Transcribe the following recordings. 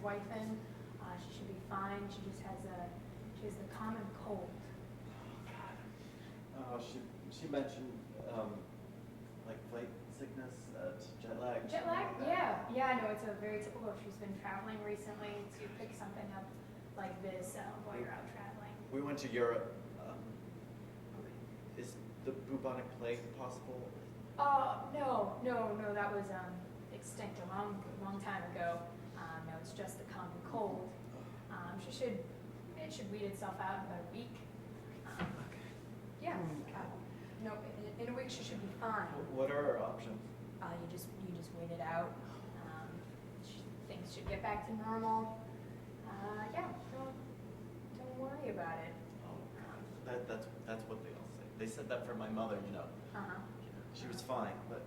wife in. She should be fine. She just has the common cold. Oh, she mentioned like flight sickness, jet lag. Jet lag? Yeah. I know it's a very typical. If she's been traveling recently, to pick something up like this while you're out traveling. We went to Europe. Is the bubonic plague possible? No. That was extinct a long time ago. No, it's just the common cold. It should weed itself out in about a week. Okay. Yeah. No, in a week she should be fine. What are our options? You just wait it out. Things should get back to normal. Yeah. Don't worry about it. That's what they all say. They said that for my mother, you know. She was fine, but.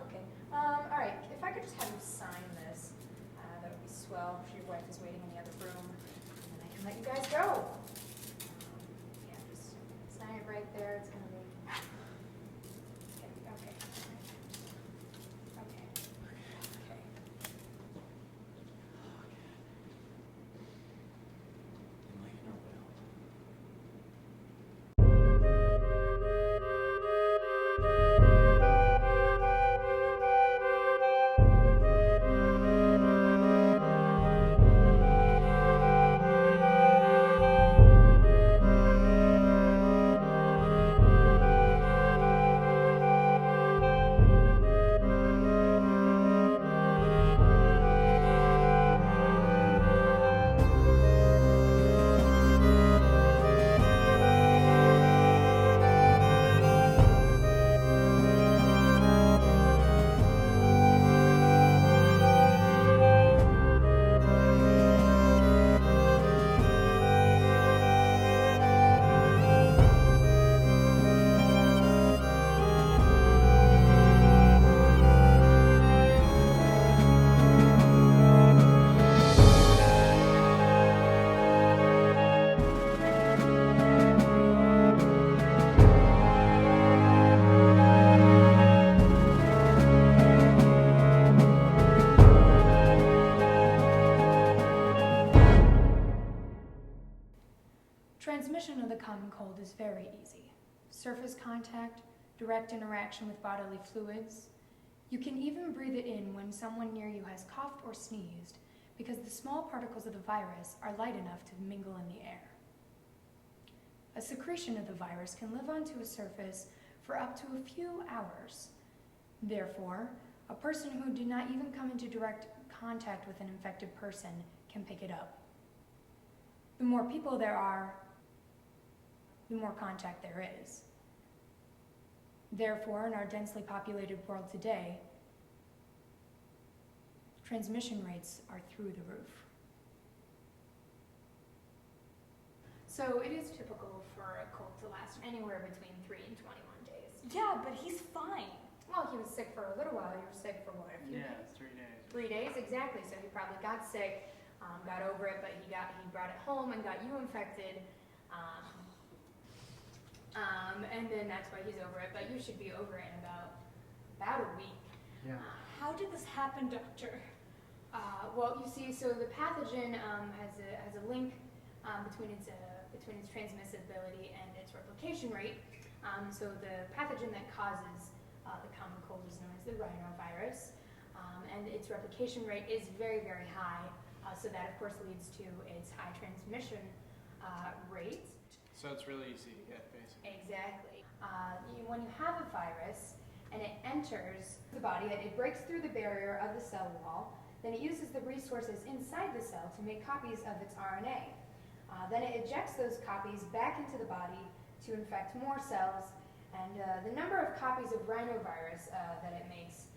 Okay. All right. If I could just have you sign this, that would be swell. If your wife is waiting in the other room, and then I can let you guys go. Yeah, just sign it right there. It's gonna be. Okay. Transmission of the common cold is very easy. Surface contact, direct interaction with bodily fluids. You can even breathe it in when someone near you has coughed or sneezed, because the small particles of the virus are light enough to mingle in the air. A secretion of the virus can live onto a surface for up to a few hours. Therefore, a person who did not even come into direct contact with an infected person can pick it up. The more people there are, the more contact there is. Therefore, in our densely populated world today, transmission rates are through the roof. So it is typical for a cold to last anywhere between 3 and 21 days. Yeah, but he's fine. Well, he was sick for a little while. You were sick for what, a few days? 3 days. 3 days, exactly. So he probably got sick, got over it, but he brought it home and got you infected. And then that's why he's over it, but you should be over it in about a week. Yeah. How did this happen, Doctor? Well, you see, so the pathogen has a link between its transmissibility and its replication rate. So the pathogen that causes the common cold is known as the rhinovirus, and its replication rate is very, very high. So that, of course, leads to its high transmission rate. So it's really easy to get, basically. Exactly. When you have a virus and it enters the body, it breaks through the barrier of the cell wall, then it uses the resources inside the cell to make copies of its RNA. Then it ejects those copies back into the body to infect more cells, and the number of copies of rhinovirus that it makes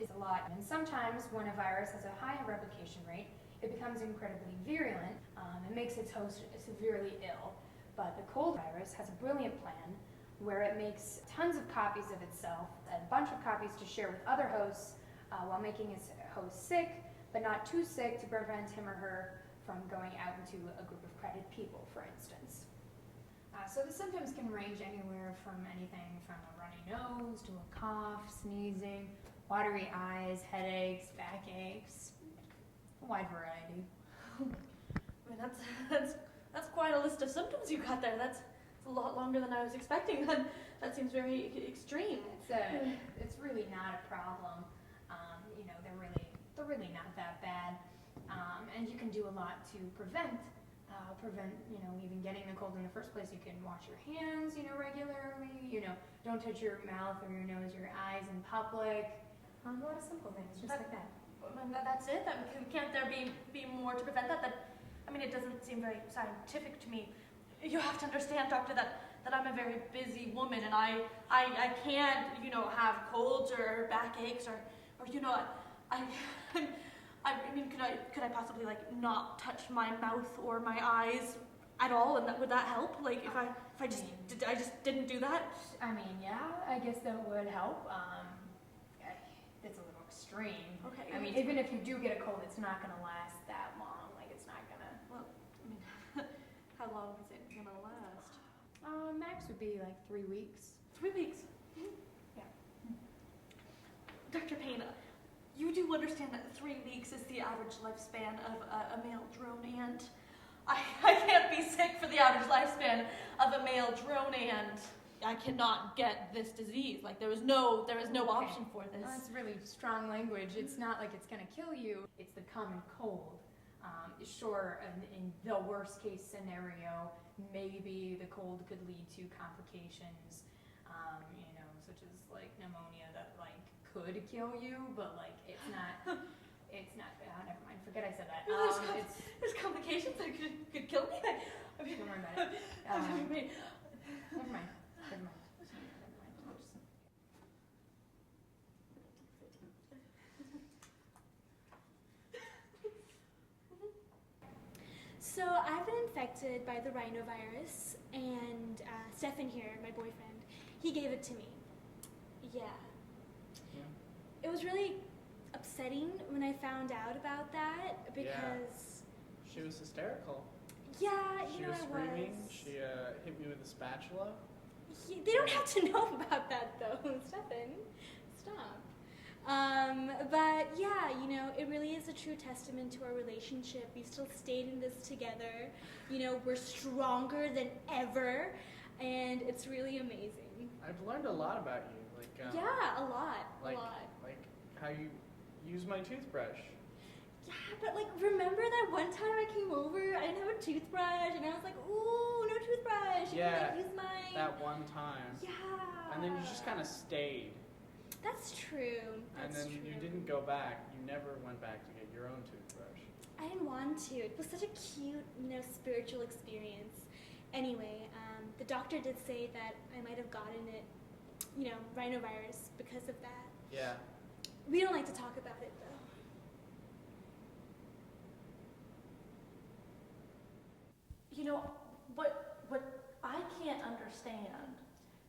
is a lot. And sometimes when a virus has a high replication rate, it becomes incredibly virulent and makes its host severely ill. But the cold virus has a brilliant plan where it makes tons of copies of itself, a bunch of copies to share with other hosts while making its host sick, but not too sick to prevent him or her from going out into a group of crowded people, for instance. So the symptoms can range anywhere from anything from a runny nose to a cough, sneezing, watery eyes, headaches, backaches, A wide variety. I mean, that's quite a list of symptoms you got there. That's a lot longer than I was expecting. That seems very extreme. It's really not a problem. They're really not that bad. And you can do a lot to prevent, even getting the cold in the first place. You can wash your hands, regularly. Don't touch your mouth or your nose or your eyes in public. A lot of simple things, just like that. That's it? Can't there be more to prevent that? It doesn't seem very scientific to me. You have to understand, doctor, that I'm a very busy woman, and I can't, have colds or backaches or could I possibly not touch my mouth or my eyes at all, and would that help? If I just didn't do that? Yeah, I guess that would help. It's a little extreme. Okay. Even if you do get a cold, it's not gonna last that long. It's not gonna. Well, how long is it gonna last? Max would be 3 weeks. 3 weeks. Yeah. Dr. Payne, you do understand that 3 weeks is the average lifespan of a male drone ant. I can't be sick for the average lifespan of a male drone ant. I cannot get this disease. There is no option for this. That's really strong language. It's not like it's gonna kill you. It's the common cold. Sure, in the worst case scenario, maybe the cold could lead to complications, such as pneumonia that could kill you, but it's not. Never mind. Forget I said that. There's complications that could kill me. Don't worry about it. Never mind. So I've been infected by the rhinovirus, and Stefan here, my boyfriend, he gave it to me. Yeah. It was really upsetting when I found out about that because... She was hysterical. Yeah, She was screaming. She hit me with a spatula. They don't have to know about that though, Stefan. Stop. But yeah, it really is a true testament to our relationship. We've still stayed in this together. We're stronger than ever, and it's really amazing. I've learned a lot about you. Yeah, a lot. Like how you use my toothbrush. Yeah, but remember that one time I came over, I didn't have a toothbrush, and I was like, ooh, no toothbrush. Yeah, use mine. That one time. Yeah. And then you just kind of stayed. That's true. And then you didn't go back. You never went back to get your own toothbrush. I didn't want to. It was such a cute, spiritual experience. Anyway, the doctor did say that I might have gotten it, rhinovirus because of that. Yeah. We don't like to talk about it, though. What I can't understand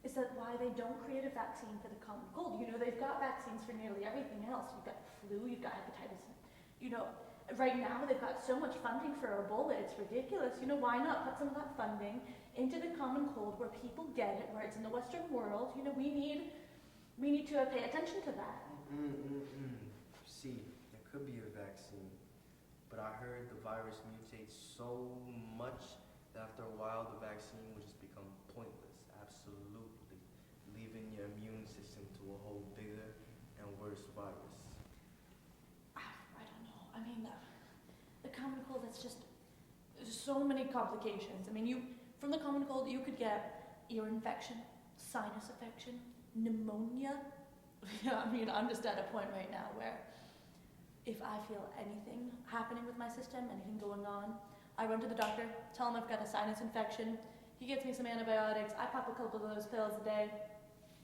is that why they don't create a vaccine for the common cold. They've got vaccines for nearly everything else. You've got flu, you've got hepatitis. Right now they've got so much funding for Ebola, it's ridiculous. Why not put some of that funding into the common cold where people get it, where it's in the Western world? We need to pay attention to that. See, there could be a vaccine, but I heard the virus mutates so much that after a while the vaccine will just become pointless, absolutely, leaving your immune system to a whole bigger and worse virus. I don't know. The common cold, that's just so many complications. From the common cold, you could get ear infection, sinus infection, pneumonia. I'm just at a point right now where if I feel anything happening with my system, anything going on, I run to the doctor, tell him I've got a sinus infection. He gets me some antibiotics. I pop a couple of those pills a day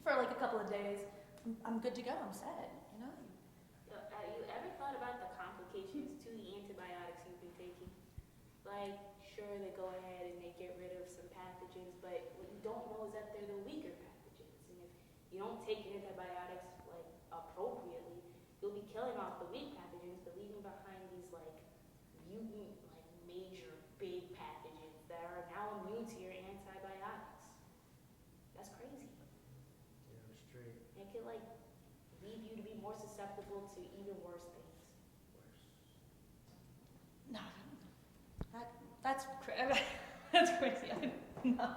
for a couple of days. I'm good to go. I'm set. Have you ever thought about the complications to the antibiotics you've been taking? Sure, they go ahead and they get rid of some pathogens, but what you don't know is that they're the weaker pathogens. And if you don't take your antibiotics appropriately, you'll be killing off the weak pathogens, but leaving behind these mutant, major big pathogens that are now immune to your antibiotics. That's crazy. Yeah, straight. It could lead you to be more susceptible to even worse things. That's crazy. No.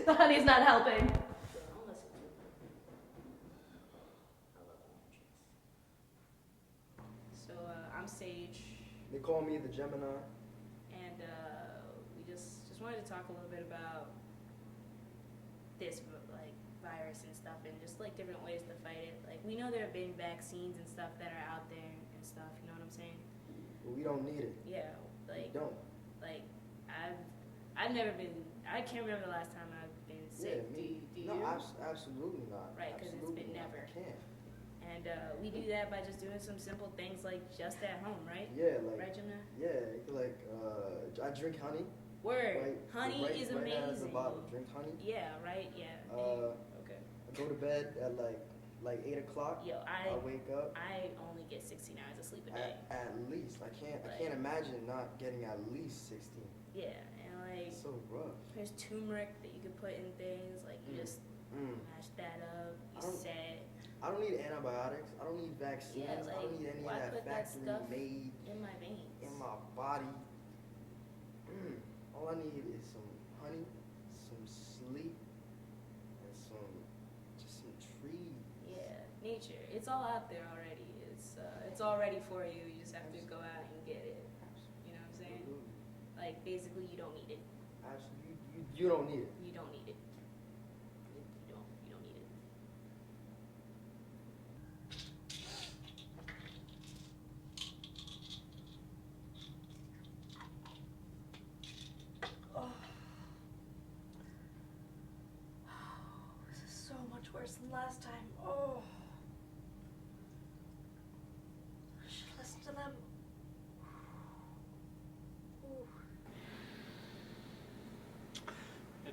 The honey's not helping. Don't listen to them. I love Matrix. So, I'm Sage, They call me the Gemini. and we just wanted to talk a little bit about this, like, virus and stuff, and just, like, different ways to fight it. Like, we know there have been vaccines and stuff that are out there and stuff, you know what I'm saying? But we don't need it. Yeah, We like, don't. I've never been, I can't remember the last time I've been sick. me. Do No, you? absolutely not. Right, 'cause it's Absolutely been not. never. I can't. And we do that by just doing some simple things like just at home, right? Yeah, like Right, Gemini? I drink honey. Word. Right, Honey right, is right amazing. out of the bottle. Drink honey. Yeah, right, yeah. Okay. I go to bed at like 8 o'clock. Yo, I wake up I only get 16 hours of sleep a day. at least. I Like- can't imagine not getting at least 16. Yeah, and like It's so rough. there's turmeric that you can put in things, like you just mash that up, I you don't- set I don't need antibiotics. I don't need vaccines. Yeah, I don't like, need any of why that put that factory stuff made in my veins. in my body. All I need is some honey, some sleep, and just some trees. Yeah, nature. It's all out there already. It's all ready for you. You just have to go out and get it. You know what I'm saying? Absolutely. Like basically, you don't need it. Absolutely. You don't need it. You don't need it. You don't need it. This is so much worse than last time. Oh. I should listen to them. Ooh. We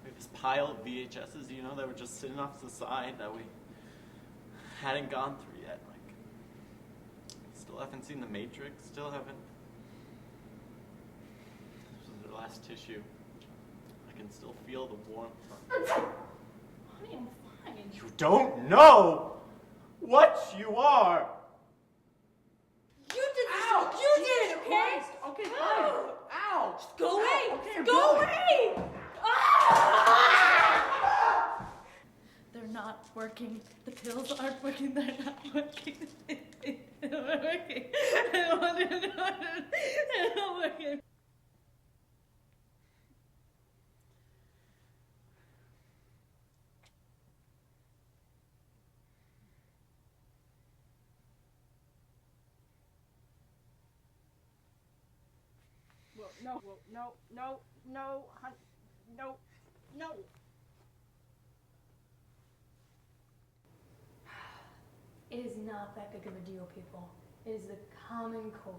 have this pile of VHSs, you know, that were just sitting off to the side that we hadn't gone through yet. Like, still haven't seen The Matrix, still haven't. This was their last tissue. I can still feel the warmth on Honey, I'm fine. You don't know what you are! You did this. Ow! You did it, okay? Christ. Okay, fine. Ow! Go away. Ow, okay, I'm Go going. away. Ah! They're not working. The pills aren't working. They're not working. They're not working. They're not working. No, honey, no. It is not that big of a deal, people. It is the common cold.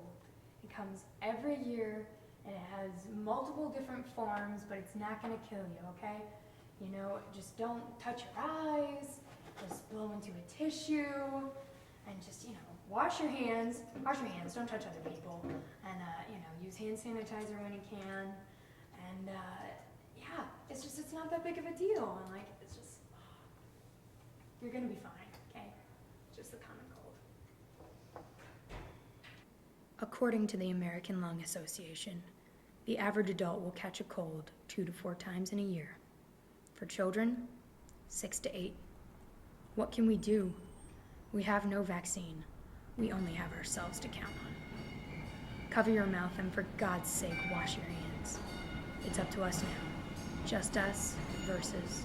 It comes every year, and it has multiple different forms, but it's not gonna kill you, okay? You know, just don't touch your eyes, just blow into a tissue, and just, you know, wash your hands, don't touch other people, and, you know, use hand sanitizer when you can, and, yeah, it's not that big of a deal, and, like, it's just, you're gonna be fine, okay? Just the common cold. According to the American Lung Association, the average adult will catch a cold 2 to 4 times in a year. For children, 6 to 8. What can we do? We have no vaccine. We only have ourselves to count on. Cover your mouth and for God's sake, wash your hands. It's up to us now. Just us versus